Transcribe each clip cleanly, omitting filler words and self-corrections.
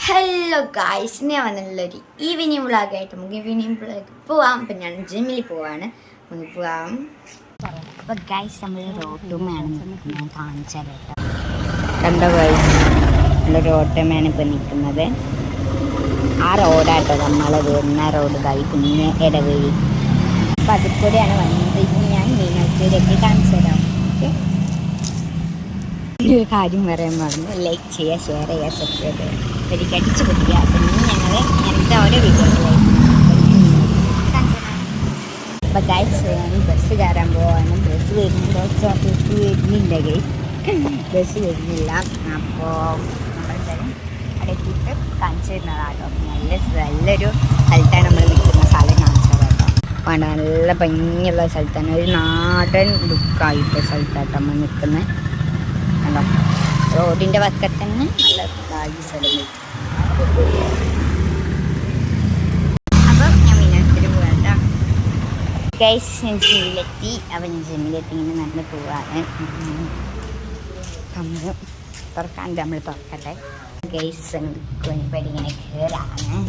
Hello guys, ഞാൻ വന്നിട്ടുള്ളൊരു evening വ്ളോഗായിട്ട് നമുക്ക് evening vlog പോവാം. അപ്പം ഞാൻ ജിമ്മിൽ പോവാണ്, നമുക്ക് പോവാം. അപ്പോൾ ഗായ്സ് നമ്മൾ റോട്ടുമാണ് ഞാൻ കാണിച്ചാൽ കേട്ടോ. കണ്ടോ ഗായ്സ്, നമ്മൾ റോട്ടുമാണ് ഇപ്പോൾ നിൽക്കുന്നത്. ആ റോഡാട്ടോ നമ്മൾ വരുന്ന റോഡ് ഗായി കുഞ്ഞ് ഇടവഴി. അപ്പം അതിൽ കൂടെയാണ് വന്നത്. ഇനി ഞാൻ മീനാറ്റൂരൊക്കെ കാണിച്ചു തരാം. ഓക്കെ, ഒരു കാര്യം പറയാൻ പറഞ്ഞു, ലൈക്ക് ചെയ്യുക, ഷെയർ ചെയ്യുക, സബ്സ്ക്രൈബ് ചെയ്യുക, എനിക്ക് അടിച്ചു കൊടുക്കുക. അപ്പം ഇനി ഞങ്ങൾ ഞങ്ങളുടെ ഓരോ വീഡിയോകളായിരിക്കും. അപ്പം ഗൈസ് ഞാൻ ബസ് കയറാൻ പോവാണ്. ബസ് വരുന്നുണ്ടോ? ബസ് വരുന്നില്ല ഗൈസ്, ബസ് വരുന്നില്ല. അപ്പോൾ നമ്മളെന്തായാലും അവിടെ എത്തിയിട്ട് കാണിച്ചു തരുന്നതാട്ടോ. നല്ലൊരു സ്ഥലത്താണ് നമ്മൾ നിൽക്കുന്ന സ്ഥലം കാണിച്ചു തരാം കേട്ടോ. അപ്പോൾ നല്ല ഭംഗിയുള്ള സ്ഥലത്താണ്, ഒരു നാടൻ ലുക്കായിട്ട് സ്ഥലത്താട്ടോ നമ്മൾ നിൽക്കുന്നത്. കണ്ടോ, റോഡിൻ്റെ വക്കത്ത് തന്നെ നല്ല ഭാഗ്യ സ്ഥലം. അപ്പം ഞാൻ മീനാത്തിൽ പോകാട്ടോ ഗൈസ്. ഞാൻ ജിമ്മിലെത്തി. അപ്പം ഞാൻ ജിമ്മിലെത്തി ഇങ്ങനെ നടന്ന് പോവാണ്. നമ്മൾ തുറക്കാണ്ട് നമ്മൾ തുറക്കട്ടെ ഗൈസ്. ഇപ്പം ഇങ്ങനെ കയറാണ്.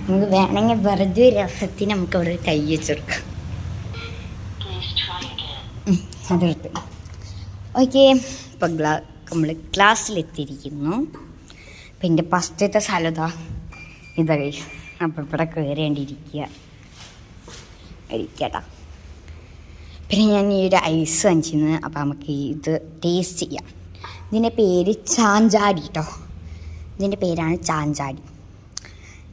നമുക്ക് വേണമെങ്കിൽ വെറുതെ ഒരു രസത്തിന് നമുക്ക് അവിടെ കൈ വെച്ചെടുക്കാം. അതെടുത്ത് ഓക്കെ. ഇപ്പം നമ്മൾ ക്ലാസ്സിലെത്തിയിരിക്കുന്നു. അപ്പം എൻ്റെ ഫസ്റ്റത്തെ സ്ഥലതാ ഇതാ കഴിച്ചു. അപ്പം ഇവിടെ കയറേണ്ടിയിരിക്കുക ഇരിക്കട്ടാ. പിന്നെ ഞാൻ ഈ ഒരു ഐസ് വാങ്ങിച്ചിരുന്നു. അപ്പം നമുക്ക് ഇത് ടേസ്റ്റ് ചെയ്യാം. ഇതിൻ്റെ പേര് ചാഞ്ചാടി കേട്ടോ. ഇതിൻ്റെ പേരാണ് ചാഞ്ചാടി.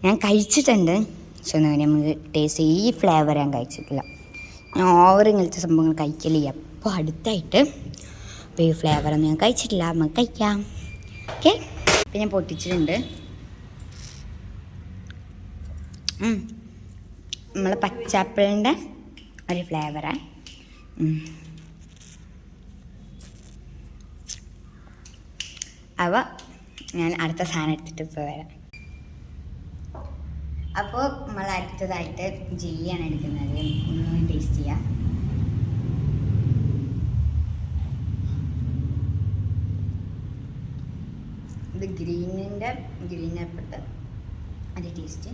ഞാൻ കഴിച്ചിട്ടുണ്ട്, പക്ഷെ നമുക്ക് ടേസ്റ്റ് ഈ ഫ്ലേവർ ഞാൻ കഴിച്ചിട്ടില്ല. ഞാൻ ഓവർ ഇങ്ങനത്തെ സംഭവങ്ങൾ കഴിക്കില്ല. അപ്പോൾ അടുത്തായിട്ട് അപ്പോൾ ഈ ഫ്ലേവറൊന്നും ഞാൻ കഴിച്ചിട്ടില്ല. നമുക്ക് കഴിക്കാം. ഓക്കെ, ഇപ്പം ഞാൻ പൊട്ടിച്ചിട്ടുണ്ട്. നമ്മളെ പച്ചാപ്പിളിൻ്റെ ഒരു ഫ്ലേവറാണ്. അവ ഞാൻ അടുത്ത സാധനം എടുത്തിട്ട് ഇപ്പോൾ വരാം. അപ്പോൾ നമ്മൾ അടുത്തതായിട്ട് ജില്ലിയാണ് എടുക്കുന്നത്. ഒന്ന് ടേസ്റ്റ് ചെയ്യാം. ഇത് ഗ്രീൻ ആപ്പിട്ട് അത് ടേസ്റ്റ്.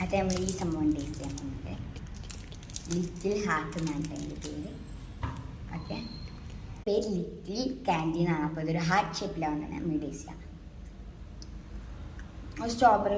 അത് നമ്മൾ ഈ സംഭവം ടേസ്റ്റ് ചെയ്യാൻ പോകുന്നത് ലിറ്റിൽ ഹാർട്ട് എന്നാണ് എൻ്റെ പേര്. ഓക്കെ, പേര് ലിറ്റിൽ ക്യാൻഡീനാണ്. അപ്പോൾ ഇതൊരു ഹാർട്ട് ഷേപ്പിലാണ് നമ്മൾ ടേസ്റ്റ് ചെയ്യാം. സ്ട്രോബെറി